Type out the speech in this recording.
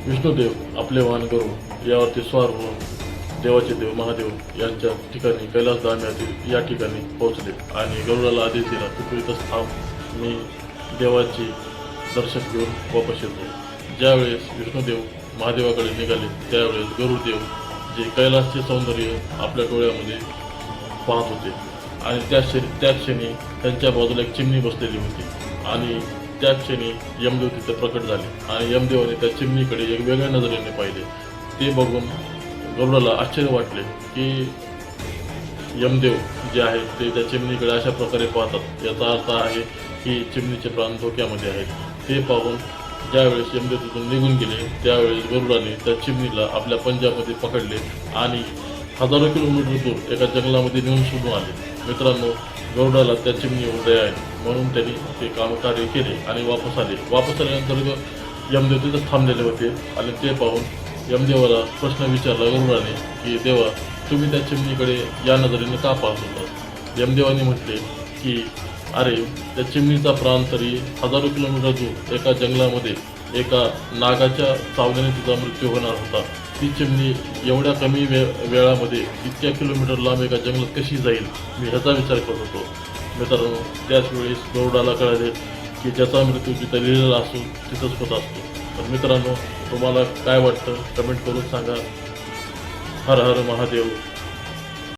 विष्णुदेव आपले वाहन करून यावरती स्वार होऊन देवाचे देव महादेव यांच्या ठिकाणी कैलास धाम या ठिकाणी पोहोचले आणि गरुडाला आदेश दिला तू इथंच थांब, मी देवाची दर्शन घेऊन वापस येतो. ज्यावेळेस विष्णुदेव महादेवाकडे निघाले त्यावेळेस गरुडदेव जे कैलासचे सौंदर्य आपल्या डोळ्यामध्ये पाहत होते आणि त्या क्षणी त्यांच्या बाजूला एक चिमणी बसलेली होती आणि त्या क्षणी यमदेव तिथे प्रकट झाले आणि यमदेवाने त्या चिमणीकडे एक वेगळ्या नजरेने पाहिले. ते बघून गरुडाला आश्चर्य वाटले की यमदेव जे आहेत ते त्या चिमणीकडे अशा प्रकारे पाहतात, याचा अर्थ आहे की चिमणीचे प्राण धोक्यामध्ये आहेत. ते पाहून ज्यावेळेस यमदेव तिथून निघून गेले त्यावेळेस गरुडाने त्या चिमणीला आपल्या पंजामध्ये पकडले आणि हजारो किलोमीटर दूर एका जंगलामध्ये नेऊन सोडून आले. मित्रांनो, गरुडाला त्या चिमणीवर दया आहे म्हणून त्यांनी ते कामकार्य केले आणि वापस आले. वापस आल्यानंतर यमदेव तिथंच थांबलेले होते आणि ते पाहून यमदेवाला प्रश्न विचारला गरुडाने की देवा, तुम्ही त्या चिमणीकडे या नजरेने का पाहत होता? यमदेवाने म्हटले की अरे, त्या चिमणीचा प्राण तरी हजारो किलोमीटर दूर एका जंगलामध्ये एका नागाच्या चावल्याने तिचा मृत्यू होणार होता. ती चिमणी एवढ्या कमी वेळामध्ये इतक्या किलोमीटर लांब एका जंगलात कशी जाईल, मी ह्याचा विचार करत होतो. मित्रांनो, त्याच वेळेस गरुडाला कळले की ज्याचा मृत्यू जिथं लिहिलेला असतो तिथंच होत असतो. तर मित्रांनो, तुम्हाला काय वाटतं कमेंट करून सांगा. हर हर महादेव.